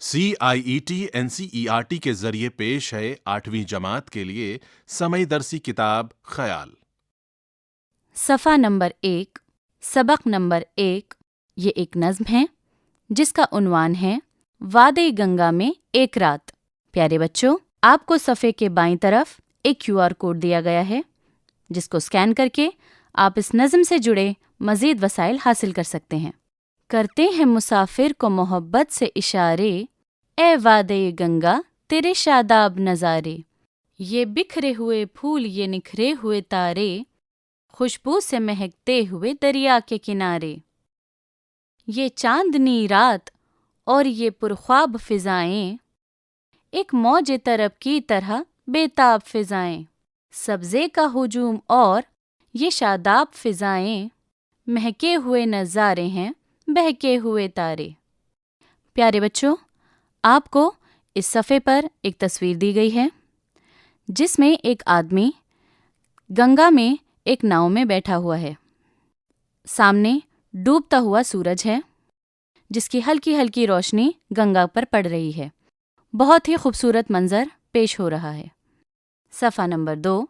CIET-NCERT کے ذریعے پیش ہے 8ویں جماعت کے لیے سمعی درسی کتاب خیال۔ صفحہ نمبر 1، سبق نمبر 1۔ یہ ایک نظم ہے جس کا عنوان ہے وادی گنگا میں ایک رات۔ پیارے بچوں، آپ کو صفحے کے بائیں طرف ایک QR کوڈ دیا گیا ہے جس کو اسکین کر کے آپ اس نظم سے جڑے مزید وسائل حاصل کر سکتے ہیں۔ کرتے ہیں مسافر کو محبت سے اشارے، اے وادی گنگا تیرے شاداب نظارے، یہ بکھرے ہوئے پھول یہ نکھرے ہوئے تارے، خوشبو سے مہکتے ہوئے دریا کے کنارے، یہ چاندنی رات اور یہ پرخواب فضائیں، ایک موج طرب کی طرح بے تاب فضائیں، سبزے کا ہجوم اور یہ شاداب فضائیں، مہکے ہوئے نظارے ہیں بہکے ہوئے تارے۔ پیارے بچوں، آپ کو اس صفحے پر ایک تصویر دی گئی ہے جس میں ایک آدمی گنگا میں ایک ناؤ میں بیٹھا ہوا ہے۔ سامنے ڈوبتا ہوا سورج ہے جس کی ہلکی ہلکی روشنی گنگا پر پڑ رہی ہے۔ بہت ہی خوبصورت منظر پیش ہو رہا ہے۔ صفحہ نمبر 2۔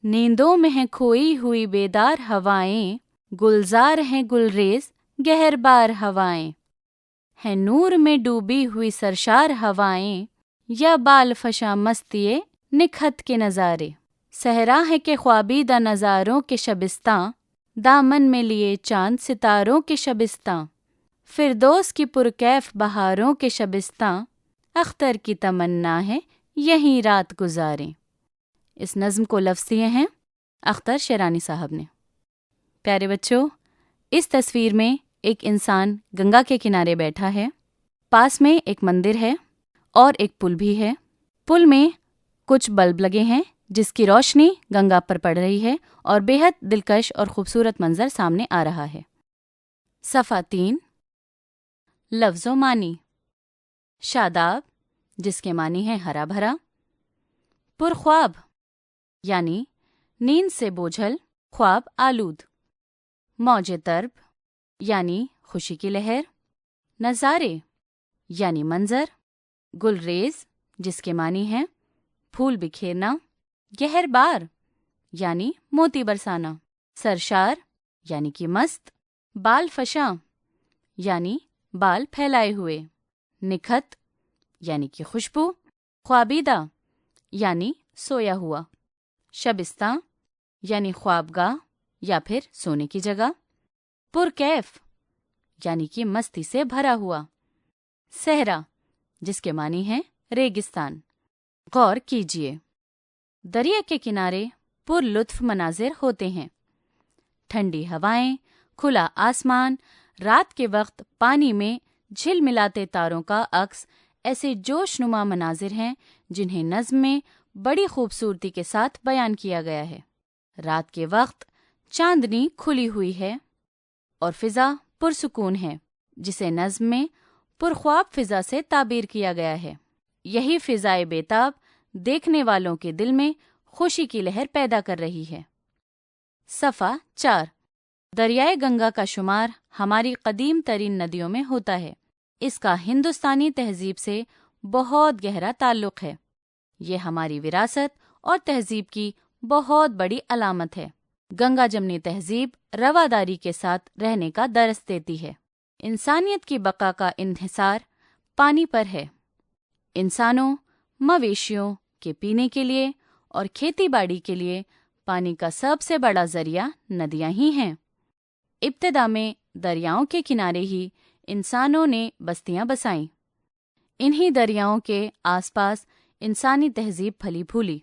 نیندوں میں ہیں کھوئی ہوئی بیدار ہوائیں، گلزار ہیں گلریز گہربار ہوائیں، ہیں نور میں ڈوبی ہوئی سرشار ہوائیں، یا بال فشاں مستیے نکھت کے نظارے، صحرا ہے کہ خوابیدہ نظاروں کے شبستاں، دامن میں لیے چاند ستاروں کے شبستاں، فردوس کی پرکیف بہاروں کے شبستاں، اختر کی تمنا ہے یہیں رات گزاریں۔ اس نظم کو لفظ دیے ہیں اختر شیرانی صاحب نے۔ پیارے بچوں، اس تصویر میں ایک انسان گنگا کے کنارے بیٹھا ہے، پاس میں ایک مندر ہے اور ایک پل بھی ہے۔ پل میں کچھ بلب لگے ہیں جس کی روشنی گنگا پر پڑ رہی ہے اور بے حد دلکش اور خوبصورت منظر سامنے آ رہا ہے۔ صفحہ 3۔ لفظ و معنی۔ شاداب جس کے معنی ہے ہرا بھرا، پرخواب یعنی نیند سے بوجھل، خواب آلود، موج طرب یعنی خوشی کی لہر، نظارے یعنی منظر، گلریز جس کے معنی ہے پھول بکھیرنا، گہربار یعنی موتی برسانا، سرشار یعنی کہ مست، بال فشاں یعنی بال پھیلائے ہوئے، نکھت یعنی کہ خوشبو، خوابیدہ یعنی سویا ہوا، شبستاں یعنی خوابگاہ یا پھر سونے کی جگہ، پرکیف یعنی کہ مستی سے بھرا ہوا، صحرا جس کے معنی ہے ریگستان۔ غور کیجیے، دریا کے کنارے پر لطف مناظر ہوتے ہیں، ٹھنڈی ہوائیں، کھلا آسمان، رات کے وقت پانی میں جھل ملاتے تاروں کا عکس، ایسے جوش نما مناظر ہیں جنہیں نظم میں بڑی خوبصورتی کے ساتھ بیان کیا گیا ہے۔ رات کے وقت چاندنی کھلی ہوئی ہے اور فضا پرسکون ہے جسے نظم میں پرخواب فضا سے تعبیر کیا گیا ہے۔ یہی فضائے بیتاب دیکھنے والوں کے دل میں خوشی کی لہر پیدا کر رہی ہے۔ صفحہ 4۔ دریائے گنگا کا شمار ہماری قدیم ترین ندیوں میں ہوتا ہے۔ اس کا ہندوستانی تہذیب سے بہت گہرا تعلق ہے۔ یہ ہماری وراثت اور تہذیب کی بہت بڑی علامت ہے۔ گنگا جمنی تہذیب رواداری کے ساتھ رہنے کا درس دیتی ہے۔ انسانیت کی بقا کا انحصار پانی پر ہے۔ انسانوں، مویشیوں کے پینے کے لیے اور کھیتی باڑی کے لیے پانی کا سب سے بڑا ذریعہ ندیاں ہی ہیں۔ ابتدا میں دریاؤں کے کنارے ہی انسانوں نے بستیاں بسائیں۔ انہی دریاؤں کے آس پاس انسانی تہذیب پھلی پھولی۔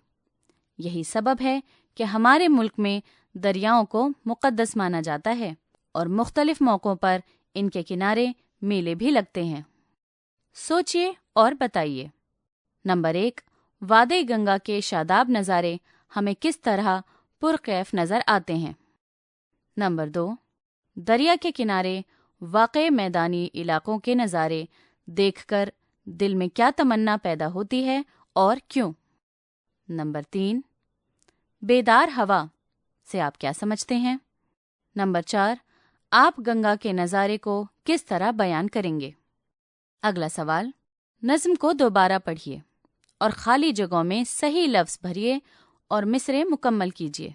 یہی سبب ہے کہ ہمارے ملک میں دریاؤں کو مقدس مانا جاتا ہے اور مختلف موقعوں پر ان کے کنارے میلے بھی لگتے ہیں۔ سوچئے اور بتائیے۔ نمبر 1، وادی گنگا کے شاداب نظارے ہمیں کس طرح پرکیف نظر آتے ہیں؟ نمبر 2، دریا کے کنارے واقع میدانی علاقوں کے نظارے دیکھ کر دل میں کیا تمنا پیدا ہوتی ہے اور کیوں؟ نمبر 3، بیدار ہوا سے آپ کیا سمجھتے ہیں؟ نمبر 4، آپ گنگا کے نظارے کو کس طرح بیان کریں گے؟ اگلا سوال، نظم کو دوبارہ پڑھیے اور خالی جگہوں میں صحیح لفظ بھریے اور مصرعے مکمل کیجیے۔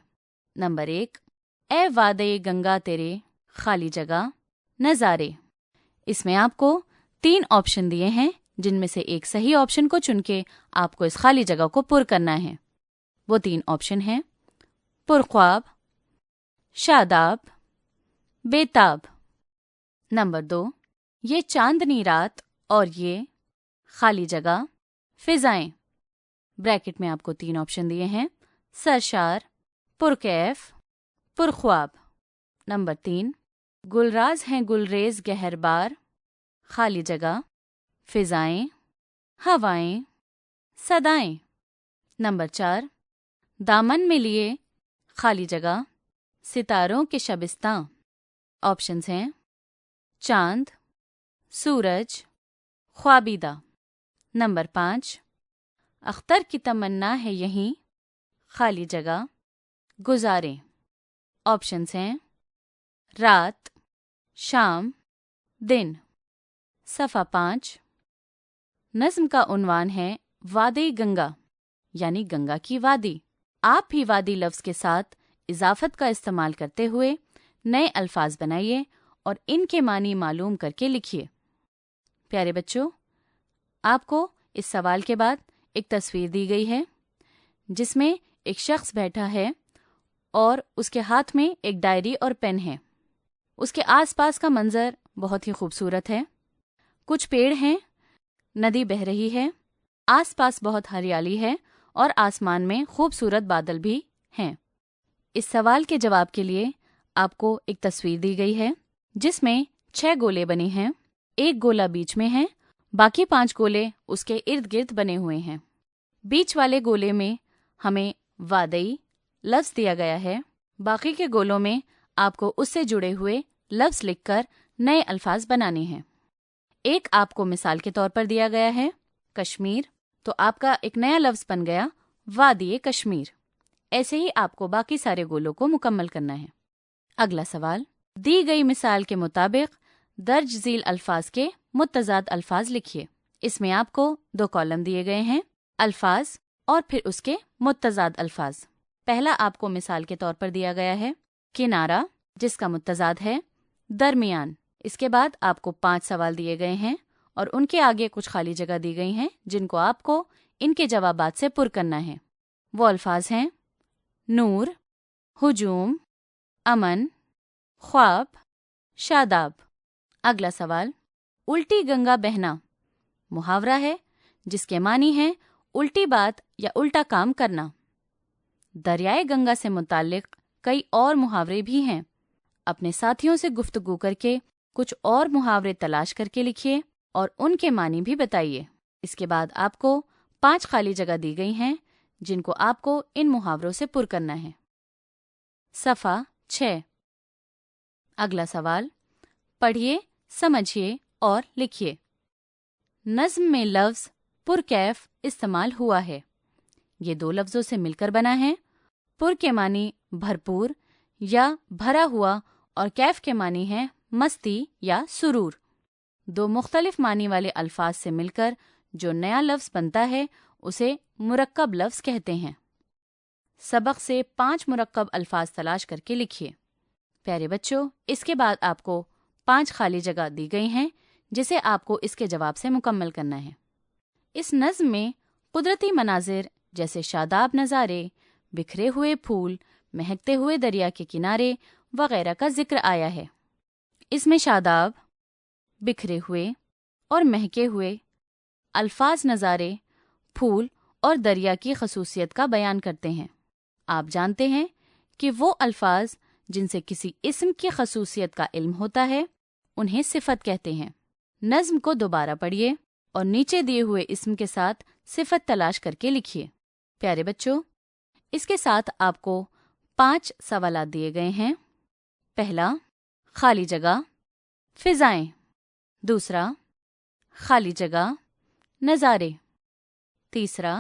نمبر 1، اے وادے گنگا تیرے خالی جگہ نظارے۔ اس میں آپ کو 3 آپشن دیے ہیں، جن میں سے ایک صحیح آپشن کو چن کے آپ کو اس خالی جگہ کو پر کرنا ہے۔ وہ 3 آپشن ہیں: پرخواب، شاداب، بیتاب۔ نمبر 2، یہ چاندنی رات اور یہ خالی جگہ فضائیں۔ بریکٹ میں آپ کو 3 آپشن دیے ہیں: سرشار، پرکیف، پرخواب۔ نمبر 3، گلراز ہیں گلریز گہربار خالی جگہ فضائیں، ہوائیں، صدائیں۔ نمبر 4، دامن میں لیے خالی جگہ ستاروں کے شبستاں۔ آپشنز ہیں: چاند، سورج، خوابیدہ۔ نمبر 5، اختر کی تمنا ہے یہیں خالی جگہ گزاریں۔ آپشنز ہیں: رات، شام، دن۔ صفحہ 5، نظم کا عنوان ہے وادی گنگا، یعنی گنگا کی وادی۔ آپ بھی وادی لفظ کے ساتھ اضافت کا استعمال کرتے ہوئے نئے الفاظ بنائیے اور ان کے معنی معلوم کر کے لکھیے۔ پیارے بچوں، آپ کو اس سوال کے بعد ایک تصویر دی گئی ہے جس میں ایک شخص بیٹھا ہے اور اس کے ہاتھ میں ایک ڈائری اور پین ہے۔ اس کے آس پاس کا منظر بہت ہی خوبصورت ہے۔ کچھ پیڑ ہیں، ندی بہہ رہی ہے، آس پاس بہت ہریالی ہے اور آسمان میں خوبصورت بادل بھی ہیں۔ اس سوال کے جواب کے لیے آپ کو ایک تصویر دی گئی ہے جس میں 6 گولے بنے ہیں، ایک گولا بیچ میں ہے، باقی 5 گولے اس کے ارد گرد بنے ہوئے ہیں۔ بیچ والے گولے میں ہمیں وادئی لفظ دیا گیا ہے، باقی کے گولوں میں آپ کو اس سے جڑے ہوئے لفظ لکھ کر نئے الفاظ بنانے ہیں۔ ایک آپ کو مثال کے طور پر دیا گیا ہے کشمیر، تو آپ کا ایک نیا لفظ بن گیا وادی کشمیر۔ ایسے ہی آپ کو باقی سارے گولوں کو مکمل کرنا ہے۔ اگلا سوال، دی گئی مثال کے مطابق درج ذیل الفاظ کے متضاد الفاظ لکھیے۔ اس میں آپ کو 2 کالم دیے گئے ہیں، الفاظ اور پھر اس کے متضاد الفاظ۔ پہلا آپ کو مثال کے طور پر دیا گیا ہے کنارہ، جس کا متضاد ہے درمیان۔ اس کے بعد آپ کو 5 سوال دیے گئے ہیں اور ان کے آگے کچھ خالی جگہ دی گئی ہیں جن کو آپ کو ان کے جوابات سے پر کرنا ہے۔ وہ الفاظ ہیں نور، ہجوم، امن، خواب، شاداب۔ اگلا سوال، الٹی گنگا بہنا محاورہ ہے جس کے معنی ہیں الٹی بات یا الٹا کام کرنا۔ دریائے گنگا سے متعلق کئی اور محاورے بھی ہیں۔ اپنے ساتھیوں سے گفتگو کر کے کچھ اور محاورے تلاش کر کے لکھیے اور ان کے معنی بھی بتائیے۔ اس کے بعد آپ کو 5 خالی جگہ دی گئی ہیں جن کو آپ کو ان محاوروں سے پر کرنا ہے۔ صفحہ 6۔ اگلا سوال، پڑھیے، سمجھیے اور لکھیے۔ نظم میں لفظ پرکیف استعمال ہوا ہے۔ یہ 2 لفظوں سے مل کر بنا ہے۔ پر کے معنی بھرپور یا بھرا ہوا اور کیف کے معنی ہے مستی یا سرور۔ 2 مختلف معنی والے الفاظ سے مل کر جو نیا لفظ بنتا ہے اسے مرکب لفظ کہتے ہیں۔ سبق سے 5 مرکب الفاظ تلاش کر کے لکھیے۔ پیارے بچوں، اس کے بعد آپ کو 5 خالی جگہ دی گئی ہیں جسے آپ کو اس کے جواب سے مکمل کرنا ہے۔ اس نظم میں قدرتی مناظر جیسے شاداب نظارے، بکھرے ہوئے پھول، مہکتے ہوئے دریا کے کنارے وغیرہ کا ذکر آیا ہے۔ اس میں شاداب، بکھرے ہوئے اور مہکے ہوئے الفاظ نظارے، پھول اور دریا کی خصوصیت کا بیان کرتے ہیں۔ آپ جانتے ہیں کہ وہ الفاظ جن سے کسی اسم کی خصوصیت کا علم ہوتا ہے انہیں صفت کہتے ہیں۔ نظم کو دوبارہ پڑھیے اور نیچے دیے ہوئے اسم کے ساتھ صفت تلاش کر کے لکھیے۔ پیارے بچوں، اس کے ساتھ آپ کو 5 سوالات دیے گئے ہیں۔ پہلا، خالی جگہ فضائیں۔ دوسرا، خالی جگہ نظارے۔ تیسرا،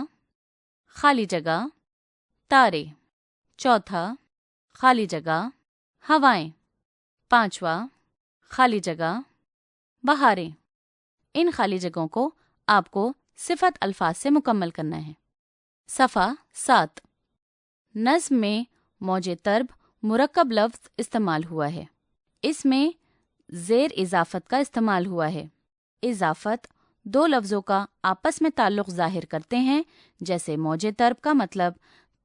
خالی جگہ تارے۔ چوتھا، خالی جگہ ہوائیں۔ 5واں، خالی جگہ بہاریں۔ ان خالی جگہوں کو آپ کو صفت الفاظ سے مکمل کرنا ہے۔ صفحہ 7۔ نظم میں موج طرب مرکب لفظ استعمال ہوا ہے۔ اس میں زیر اضافت کا استعمال ہوا ہے۔ اضافت دو لفظوں کا آپس میں تعلق ظاہر کرتے ہیں، جیسے موج طرب کا مطلب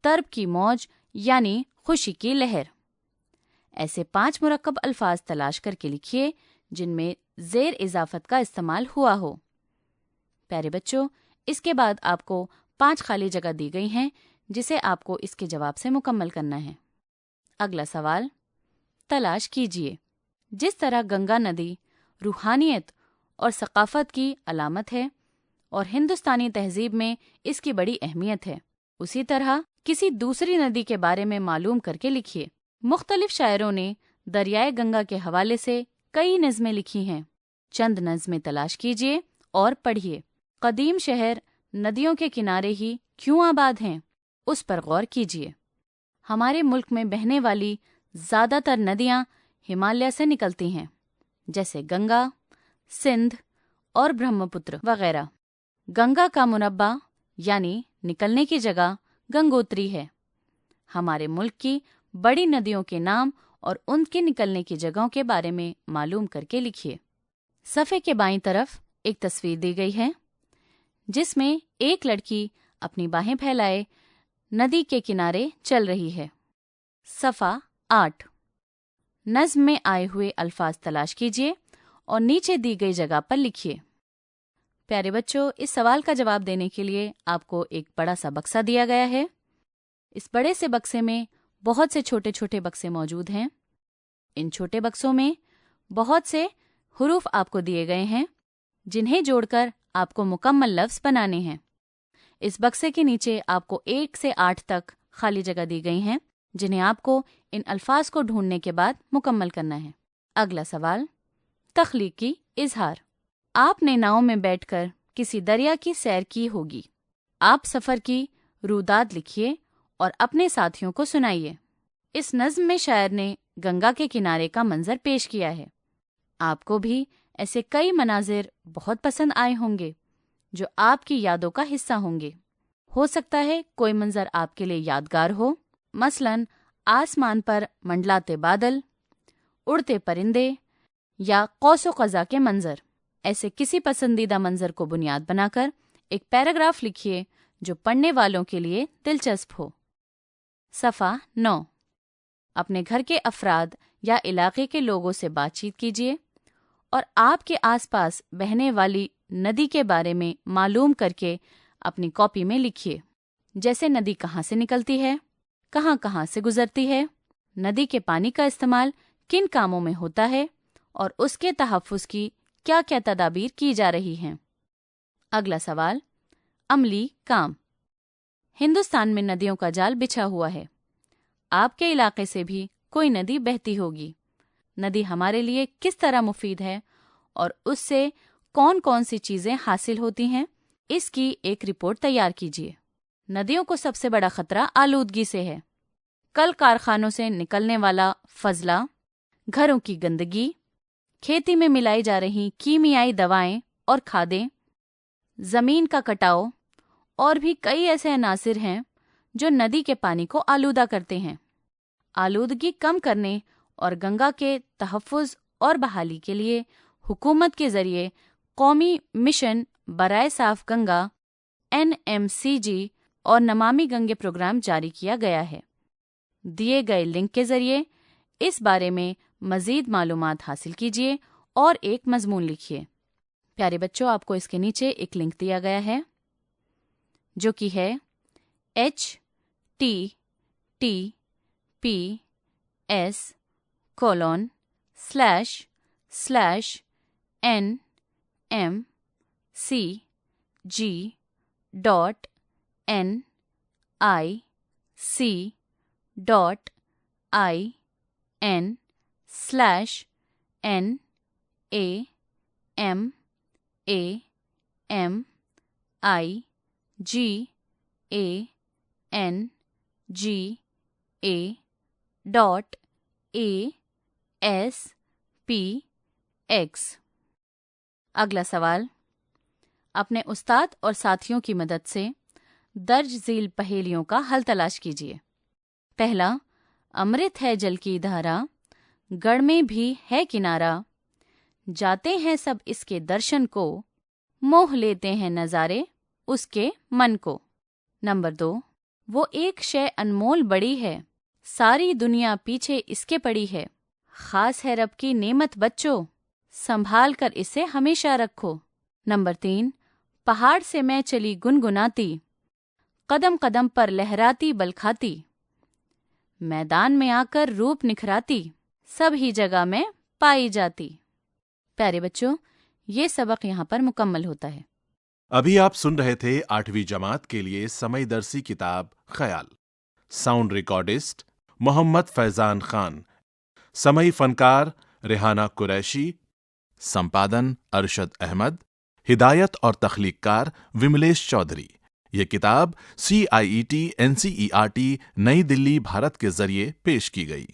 طرب کی موج یعنی خوشی کی لہر۔ ایسے 5 مرکب الفاظ تلاش کر کے لکھیے جن میں زیر اضافت کا استعمال ہوا ہو۔ پیارے بچوں، اس کے بعد آپ کو 5 خالی جگہ دی گئی ہیں جسے آپ کو اس کے جواب سے مکمل کرنا ہے۔ اگلا سوال تلاش کیجیے۔ جس طرح گنگا ندی روحانیت اور ثقافت کی علامت ہے اور ہندوستانی تہذیب میں اس کی بڑی اہمیت ہے، اسی طرح کسی دوسری ندی کے بارے میں معلوم کر کے لکھیے۔ مختلف شاعروں نے دریائے گنگا کے حوالے سے کئی نظمیں لکھی ہیں۔ چند نظمیں تلاش کیجیے اور پڑھیے۔ قدیم شہر ندیوں کے کنارے ہی کیوں آباد ہیں، اس پر غور کیجیے۔ ہمارے ملک میں بہنے والی زیادہ تر ندیاں ہمالیہ سے نکلتی ہیں، جیسے گنگا، سندھ اور برہمپتر وغیرہ۔ گنگا کا منبع یعنی نکلنے کی جگہ گنگوتری ہے۔ ہمارے ملک کی بڑی ندیوں کے نام اور ان کے نکلنے کی جگہوں کے بارے میں معلوم کر کے لکھیے۔ صفحے کے بائیں طرف ایک تصویر دی گئی ہے جس میں ایک لڑکی اپنی باہیں پھیلائے ندی کے کنارے چل رہی ہے۔ صفحہ 8۔ نظم میں آئے ہوئے الفاظ تلاش کیجیے اور نیچے دی گئی جگہ پر لکھیے۔ پیارے بچوں، اس سوال کا جواب دینے کے لیے آپ کو ایک بڑا سا بکسہ دیا گیا ہے۔ اس بڑے سے بکسے میں بہت سے چھوٹے چھوٹے بکسے موجود ہیں۔ ان چھوٹے بکسوں میں بہت سے حروف آپ کو دیے گئے ہیں جنہیں جوڑ کر آپ کو مکمل لفظ بنانے ہیں۔ اس بکسے کے نیچے آپ کو 1 سے 8 تک خالی جگہ دی گئی ہیں جنہیں آپ کو ان الفاظ کو ڈھونڈنے کے بعد مکمل کرنا ہے۔ اگلا سوال تخلیقی اظہار۔ آپ نے ناؤ میں بیٹھ کر کسی دریا کی سیر کی ہوگی۔ آپ سفر کی روداد لکھیے اور اپنے ساتھیوں کو سنائیے۔ اس نظم میں شاعر نے گنگا کے کنارے کا منظر پیش کیا ہے۔ آپ کو بھی ایسے کئی مناظر بہت پسند آئے ہوں گے جو آپ کی یادوں کا حصہ ہوں گے۔ ہو سکتا ہے کوئی منظر آپ کے لیے یادگار ہو، مثلاً آسمان پر منڈلاتے بادل، اڑتے پرندے یا قوس و قزح کے منظر۔ ایسے کسی پسندیدہ منظر کو بنیاد بنا کر ایک پیراگراف لکھیے جو پڑھنے والوں کے لیے دلچسپ ہو۔ صفحہ 9۔ اپنے گھر کے افراد یا علاقے کے لوگوں سے بات چیت کیجیے اور آپ کے آس پاس بہنے والی ندی کے بارے میں معلوم کر کے اپنی کاپی میں لکھیے، جیسے ندی کہاں سے نکلتی ہے، کہاں کہاں سے گزرتی ہے، ندی کے پانی کا استعمال کن کاموں میں ہوتا ہے اور اس کے تحفظ کی کیا کیا تدابیر کی جا رہی ہیں۔ اگلا سوال عملی کام۔ ہندوستان میں ندیوں کا جال بچھا ہوا ہے۔ آپ کے علاقے سے بھی کوئی ندی بہتی ہوگی۔ ندی ہمارے لیے کس طرح مفید ہے اور اس سے کون کون سی چیزیں حاصل ہوتی ہیں، اس کی ایک رپورٹ تیار کیجیے۔ ندیوں کو سب سے بڑا خطرہ آلودگی سے ہے۔ کل کارخانوں سے نکلنے والا فضلہ، گھروں کی گندگی، کھیتی میں ملائی جا رہی کیمیائی دوائیں اور کھادیں، زمین کا کٹاؤ اور بھی کئی ایسے عناصر ہیں جو ندی کے پانی کو آلودہ کرتے ہیں۔ آلودگی کم کرنے اور گنگا کے تحفظ اور بحالی کے لیے حکومت کے ذریعے قومی مشن برائے صاف گنگا NMCG اور نمامی گنگے پروگرام جاری کیا گیا ہے۔ دیے گئے لنک کے ذریعے اس بارے میں مزید معلومات حاصل کیجیے اور ایک مضمون لکھیے۔ پیارے بچوں، آپ کو اس کے نیچے ایک لنک دیا گیا ہے جو کہ ہے http://NAMCA.ASPX۔ اگلا سوال اپنے استاد اور ساتھیوں کی مدد سے درج ذیل پہیلیوں کا حل تلاش کیجیے۔ پہلا، امرت ہے جل کی دھارا، گڑھ میں بھی ہے کنارا، جاتے ہیں سب اس کے درشن کو، موہ لیتے ہیں نظارے اس کے من کو۔ نمبر 2، وہ ایک شے انمول بڑی ہے، ساری دنیا پیچھے اس کے پڑی ہے، خاص ہے رب کی نعمت بچوں، سنبھال کر اسے ہمیشہ رکھو۔ نمبر 3، پہاڑ سے میں چلی گنگناتی، قدم قدم پر لہراتی بل کھاتی، میدان میں آ کر روپ نکھراتی، سب ہی جگہ میں پائی جاتی۔ پیارے بچوں، یہ سبق یہاں پر مکمل ہوتا ہے۔ ابھی آپ سن رہے تھے 8ویں جماعت کے لیے سمئی درسی کتاب خیال۔ ساؤنڈ ریکارڈسٹ محمد فیضان خان، سمئی فنکار ریحانہ قریشی، سمپادن ارشد احمد، ہدایت اور تخلیق کار وملیش چودھری۔ یہ کتاب CIET NCERT نئی دلی بھارت کے ذریعے پیش کی گئی۔